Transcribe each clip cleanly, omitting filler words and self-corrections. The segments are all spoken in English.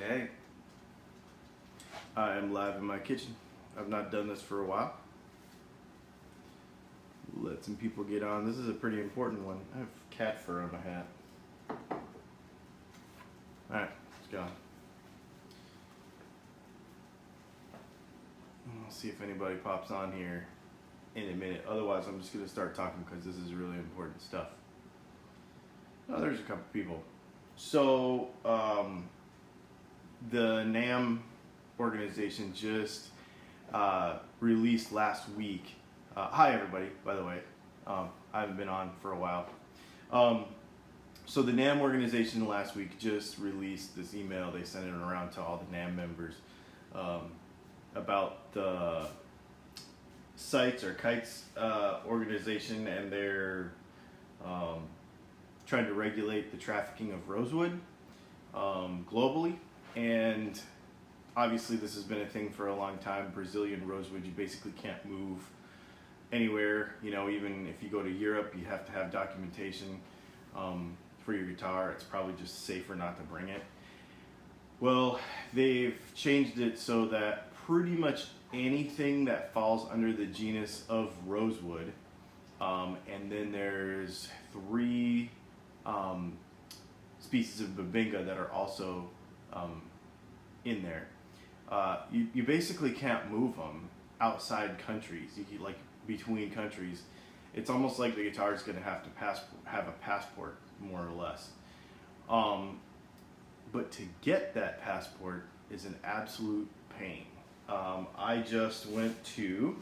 Hey, I am live in my kitchen. I've not done this for a while. Let some people get on. This is a pretty important one. I have cat fur on my hat. Alright, let's go. I'll see if anybody pops on here in a minute. Otherwise, I'm just going to start talking because this is really important stuff. Oh, there's a couple people. So, the NAM organization just released last week. Hi everybody, by the way. I haven't been on for a while. So the NAM organization last week just released this email. They sent it around to all the NAM members about the CITES or CITES organization, and they're trying to regulate the trafficking of rosewood globally. And obviously this has been a thing for a long time. Brazilian rosewood, you basically can't move anywhere. You know, even if you go to Europe, you have to have documentation for your guitar. It's probably just safer not to bring it. Well, they've changed it so that pretty much anything that falls under the genus of rosewood, and then there's 3 species of Behringer that are also in there. You basically can't move them outside countries, like between countries. It's almost like the guitar is going to have to have a passport, more or less. But to get that passport is an absolute pain. I just went to,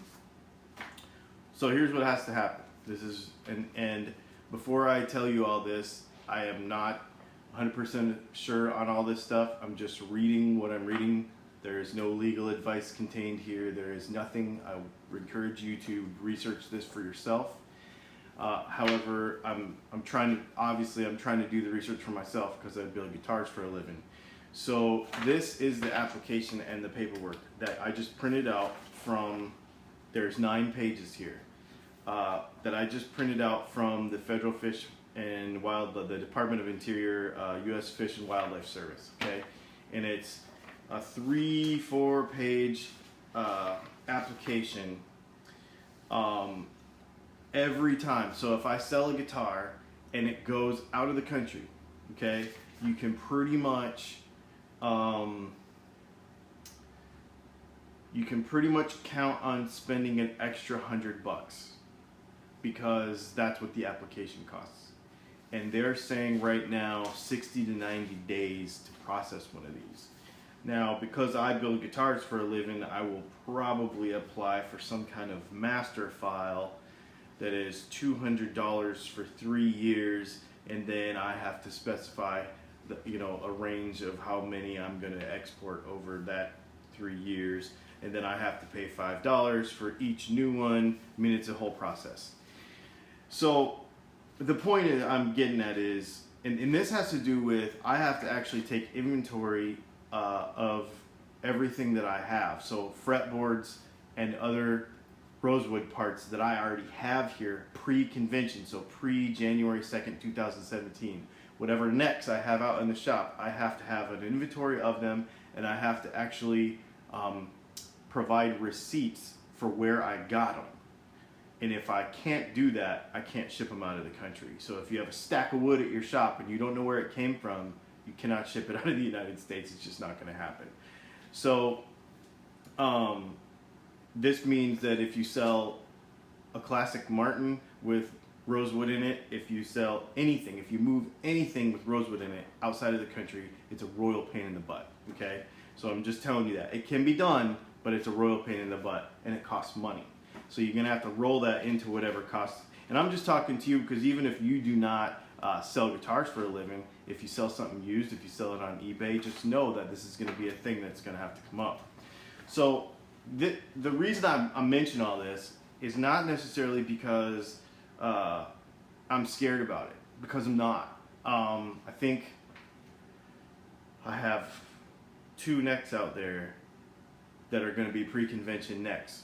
so here's what has to happen. This is, and before I tell you all this, I am not 100% sure on all this stuff. I'm just reading what I'm reading. There is no legal advice contained here. There is nothing. I would encourage you to research this for yourself. However, I'm trying to do the research for myself because I build guitars for a living. So this is the application and the paperwork that I just printed out from, there's 9 pages here, that I just printed out from the Federal Fish and the Department of Interior, U.S. Fish and Wildlife Service, okay? And it's a 3-4 page application every time. So if I sell a guitar and it goes out of the country, okay, you can pretty much count on spending an extra $100 because that's what the application costs. And they're saying right now 60 to 90 days to process one of these. Now, because I build guitars for a living, I will probably apply for some kind of master file that is $200 for 3 years, and then I have to specify a range of how many I'm going to export over that 3 years, and then I have to pay $5 for each new one. I mean, it's a whole process. So the point I'm getting at is, and this has to do with, I have to actually take inventory of everything that I have. So fretboards and other rosewood parts that I already have here pre-convention, so pre-January 2nd, 2017. Whatever necks I have out in the shop, I have to have an inventory of them, and I have to actually provide receipts for where I got them. And if I can't do that, I can't ship them out of the country. So if you have a stack of wood at your shop and you don't know where it came from, you cannot ship it out of the United States. It's just not going to happen. So this means that if you sell a classic Martin with rosewood in it, if you sell anything, if you move anything with rosewood in it outside of the country, it's a royal pain in the butt, okay? So I'm just telling you that. It can be done, but it's a royal pain in the butt, and it costs money. So you're going to have to roll that into whatever costs. And I'm just talking to you because even if you do not sell guitars for a living, if you sell something used, if you sell it on eBay, just know that this is going to be a thing that's going to have to come up. So the reason I'm mentioning all this is not necessarily because I'm scared about it, because I'm not. I think I have 2 necks out there that are going to be pre-convention necks.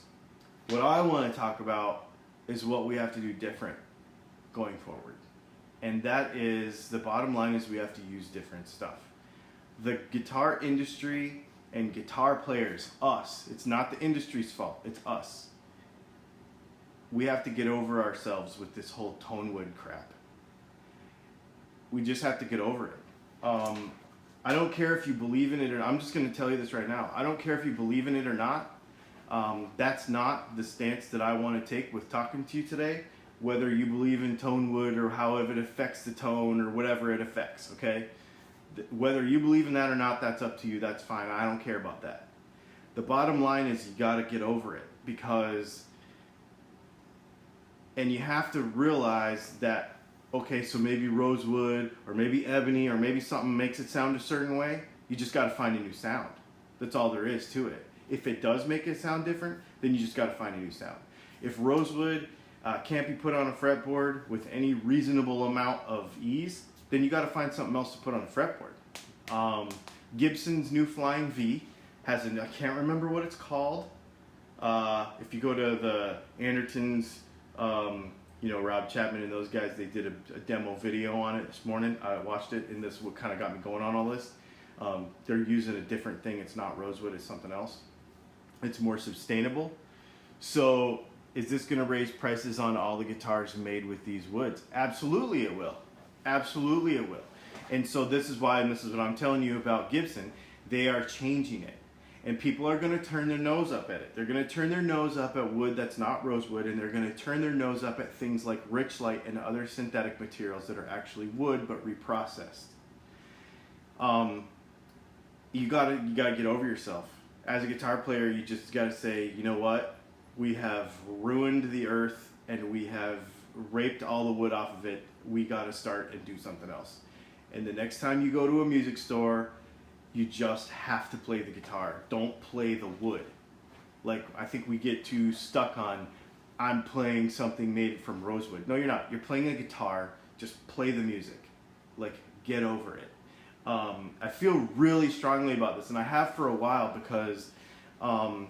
What I want to talk about is what we have to do different going forward. And that is, the bottom line is we have to use different stuff. The guitar industry and guitar players, us, it's not the industry's fault, it's us. We have to get over ourselves with this whole tone wood crap. We just have to get over it. I don't care if you believe in it or I'm just going to tell you this right now. I don't care if you believe in it or not. That's not the stance that I want to take with talking to you today. Whether you believe in tone wood or how it affects the tone or whatever it affects, okay? Whether you believe in that or not, that's up to you. That's fine. I don't care about that. The bottom line is you got to get over it because, and you have to realize that, okay, so maybe rosewood or maybe ebony or maybe something makes it sound a certain way. You just got to find a new sound. That's all there is to it. If it does make it sound different, then you just got to find a new sound. If rosewood can't be put on a fretboard with any reasonable amount of ease, then you got to find something else to put on a fretboard. Gibson's new Flying V has I can't remember what it's called. If you go to the Andertons, you know, Rob Chapman and those guys, they did a demo video on it this morning. I watched it, and this is what kind of got me going on all this. They're using a different thing. It's not rosewood, it's something else. It's more sustainable. So is this going to raise prices on all the guitars made with these woods? Absolutely it will. Absolutely it will. And so this is why, and this is what I'm telling you about Gibson, they are changing it. And people are going to turn their nose up at it. They're going to turn their nose up at wood that's not rosewood, and they're going to turn their nose up at things like Richlite and other synthetic materials that are actually wood but reprocessed. You gotta get over yourself. As a guitar player, you just gotta say, you know what? We have ruined the earth and we have raped all the wood off of it. We gotta start and do something else. And the next time you go to a music store, you just have to play the guitar. Don't play the wood. Like, I think we get too stuck on, I'm playing something made from rosewood. No, you're not. You're playing a guitar. Just play the music. Like, get over it. I feel really strongly about this, and I have for a while because, I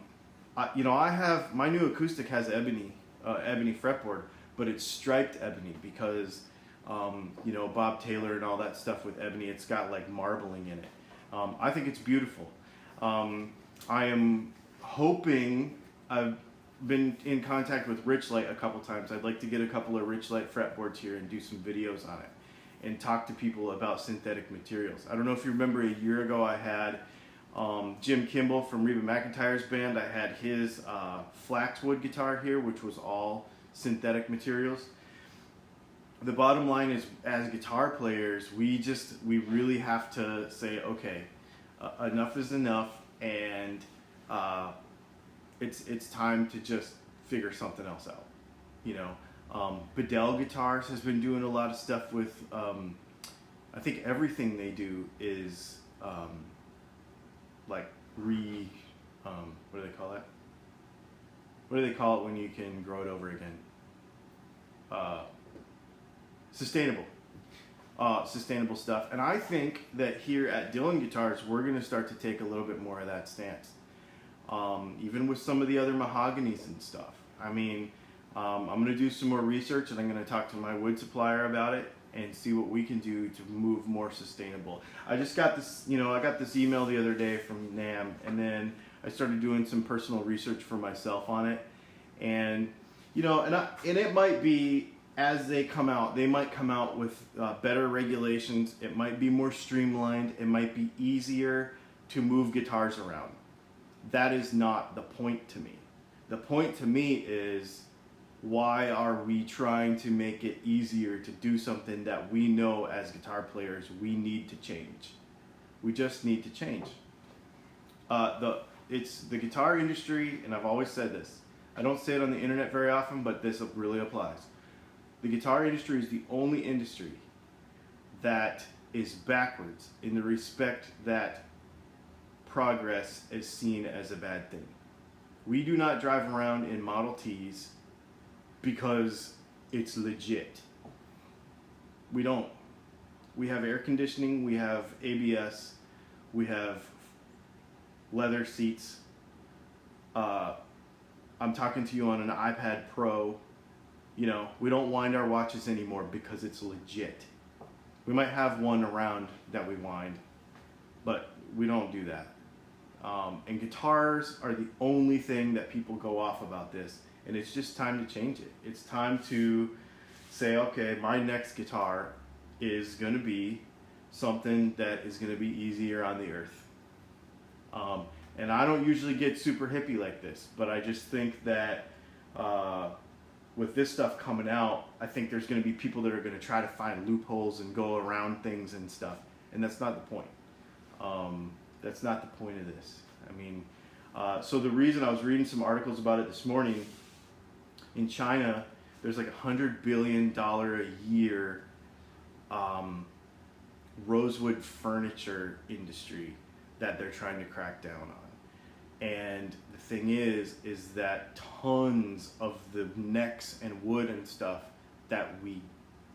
have, my new acoustic has ebony fretboard, but it's striped ebony because, Bob Taylor and all that stuff with ebony, it's got like marbling in it. I think it's beautiful. I am hoping, I've been in contact with Richlite a couple times. I'd like to get a couple of Richlite fretboards here and do some videos on it and talk to people about synthetic materials. I don't know if you remember, a year ago I had Jim Kimball from Reba McEntire's band. I had his Flaxwood guitar here, which was all synthetic materials. The bottom line is, as guitar players, we really have to say, okay, enough is enough, and it's time to just figure something else out, you know. Bedell Guitars has been doing a lot of stuff with, I think everything they do is like what do they call that? What do they call it when you can grow it over again? Sustainable. Sustainable stuff. And I think that here at Dylan Guitars, we're going to start to take a little bit more of that stance. Even with some of the other mahoganies and stuff. I mean, I'm going to do some more research, and I'm going to talk to my wood supplier about it and see what we can do to move more sustainable. I just got this, I got this email the other day from NAM, and then I started doing some personal research for myself on it. And, and it might be, as they come out, they might come out with better regulations. It might be more streamlined. It might be easier to move guitars around. That is not the point to me. The point to me is, why are we trying to make it easier to do something that we know as guitar players we need to change? We just need to change. It's the guitar industry, and I've always said this. I don't say it on the internet very often, but this really applies. The guitar industry is the only industry that is backwards in the respect that progress is seen as a bad thing. We do not drive around in Model Ts because it's legit. We don't. We have air conditioning, we have ABS, we have leather seats. I'm talking to you on an iPad Pro. We don't wind our watches anymore because it's legit. We might have one around that we wind, but we don't do that. And guitars are the only thing that people go off about this, and it's just time to change it. It's time to say, okay, my next guitar is going to be something that is going to be easier on the earth. And I don't usually get super hippie like this, but I just think that with this stuff coming out, I think there's going to be people that are going to try to find loopholes and go around things and stuff, and that's not the point. That's not the point of this. I mean, so the reason I was reading some articles about it this morning, in China, there's like $100 billion a year rosewood furniture industry that they're trying to crack down on. And the thing is that tons of the necks and wood and stuff that we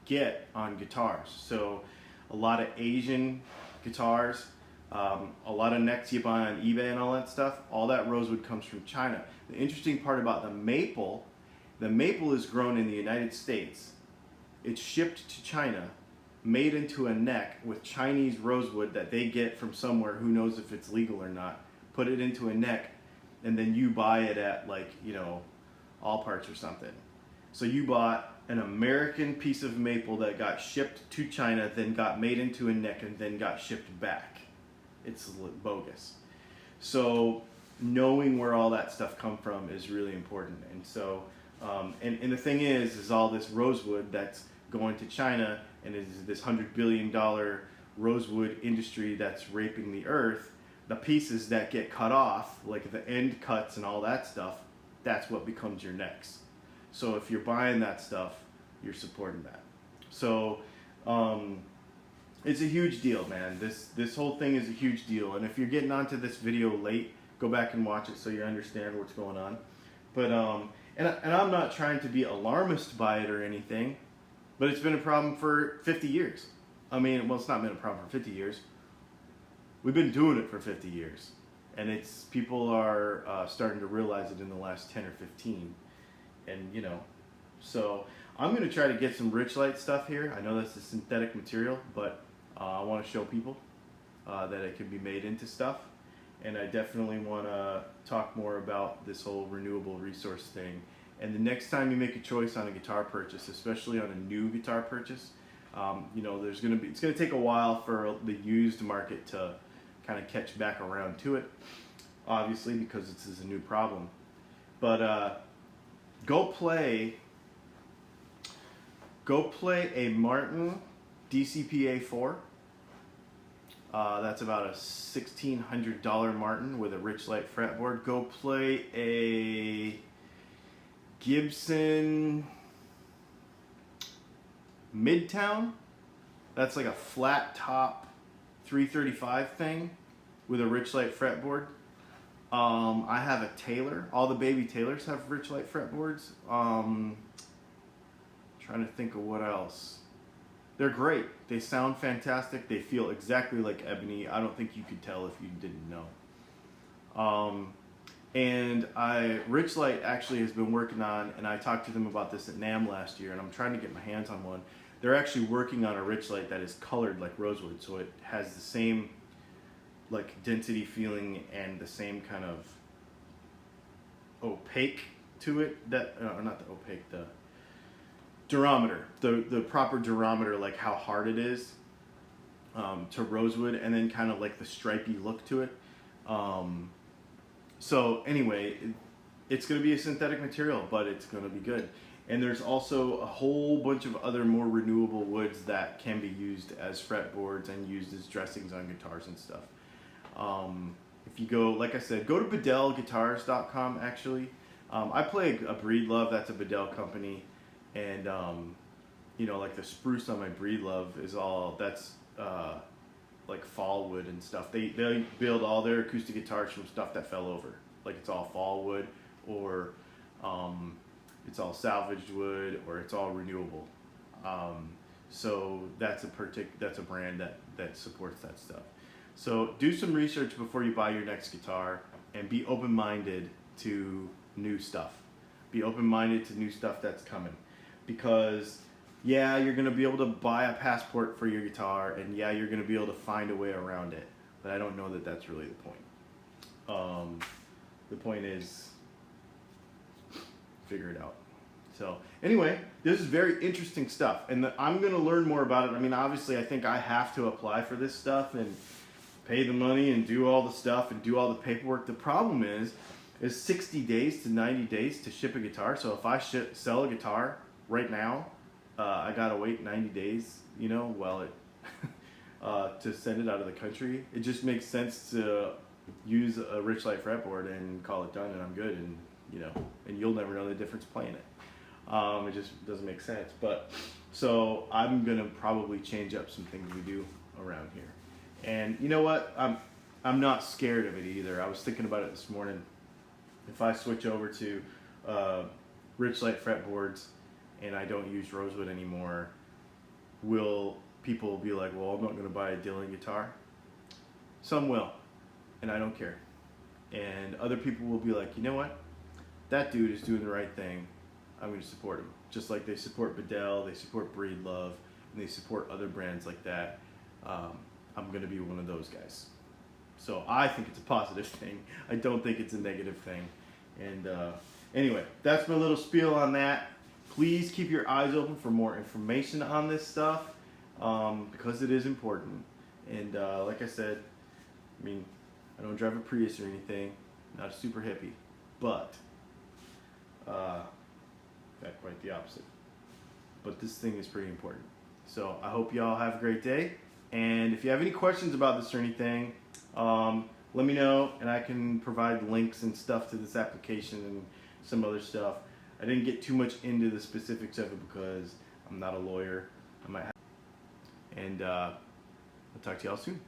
get on guitars. So a lot of Asian guitars, a lot of necks you buy on eBay and all that stuff, all that rosewood comes from China. The interesting part about the maple is grown in the United States. It's shipped to China, made into a neck with Chinese rosewood that they get from somewhere, who knows if it's legal or not, put it into a neck, and then you buy it at, like, you know, All Parts or something. So you bought an American piece of maple that got shipped to China, then got made into a neck, and then got shipped back. It's bogus. So knowing where all that stuff come from is really important. And so, and the thing is all this rosewood that's going to China, and is this $100 billion rosewood industry that's raping the earth. The pieces that get cut off, like the end cuts and all that stuff, that's what becomes your necks. So if you're buying that stuff, you're supporting that. So it's a huge deal, man. This whole thing is a huge deal. And if you're getting onto this video late, go back and watch it so you understand what's going on. But and I'm not trying to be alarmist by it or anything, but it's been a problem for 50 years. I mean, well, it's not been a problem for 50 years. We've been doing it for 50 years. And it's, people are starting to realize it in the last 10 or 15. And, you know, so I'm going to try to get some Richlite stuff here. I know that's a synthetic material, but I want to show people that it can be made into stuff. And I definitely want to talk more about this whole renewable resource thing. And the next time you make a choice on a guitar purchase, especially on a new guitar purchase, you know, it's going to take a while for the used market to kind of catch back around to it, obviously, because this is a new problem. But go play a Martin DCP-A4. That's about a $1,600 Martin with a Richlite fretboard. Go play a Gibson Midtown. That's like a flat top 335 thing with a Richlite fretboard. I have a Taylor. All the baby Taylors have Richlite fretboards. Trying to think of what else. They're great. They sound fantastic. They feel exactly like ebony. I don't think you could tell if you didn't know. And Richlite actually has been working on, and I talked to them about this at NAMM last year, and I'm trying to get my hands on one. They're actually working on a Richlite that is colored like rosewood, so it has the same like density feeling and the same kind of opaque to it. That not the opaque, the durometer, the proper durometer, like how hard it is to rosewood, and then kind of like the stripy look to it. So anyway, it's going to be a synthetic material, but it's going to be good. And there's also a whole bunch of other more renewable woods that can be used as fretboards and used as dressings on guitars and stuff. If you go, like I said, go to BedellGuitars.com actually. I play a Breedlove, that's a Bedell company. And, you know, like the spruce on my Breedlove is all, that's like fall wood and stuff. They build all their acoustic guitars from stuff that fell over. Like it's all fall wood, or it's all salvaged wood, or it's all renewable. So that's a brand that supports that stuff. So do some research before you buy your next guitar, and be open-minded to new stuff. Be open-minded to new stuff that's coming. Because yeah, you're going to be able to buy a passport for your guitar, and yeah, you're going to be able to find a way around it. but I don't know that that's really the point. The point is, figure it out. So anyway, this is very interesting stuff, and I'm going to learn more about it. I mean, obviously, I think I have to apply for this stuff and pay the money and do all the stuff and do all the paperwork. The problem is 60 days to 90 days to ship a guitar. So if I sell a guitar right now, I gotta wait 90 days, you know, while it to send it out of the country. It just makes sense to use a Richlite fretboard and call it done, and I'm good, and you know, and you'll never know the difference playing it. It just doesn't make sense. But so I'm gonna probably change up some things we do around here. And you know what? I'm not scared of it either. I was thinking about it this morning. If I switch over to Richlite fretboards and I don't use Rosewood anymore, will people be like, well, I'm not going to buy a Dylan guitar? Some will, and I don't care. And other people will be like, you know what? That dude is doing the right thing. I'm going to support him. Just like they support Bedell, they support Breedlove, and they support other brands like that. I'm going to be one of those guys. So I think it's a positive thing. I don't think it's a negative thing. And anyway, that's my little spiel on that. Please keep your eyes open for more information on this stuff, because it is important. And like I said, I mean, I don't drive a Prius or anything, not a super hippie, but in fact, quite the opposite. But this thing is pretty important. So I hope y'all have a great day. And if you have any questions about this or anything, let me know, and I can provide links and stuff to this application and some other stuff. I didn't get too much into the specifics of it because I'm not a lawyer. I might have, and I'll talk to y'all soon.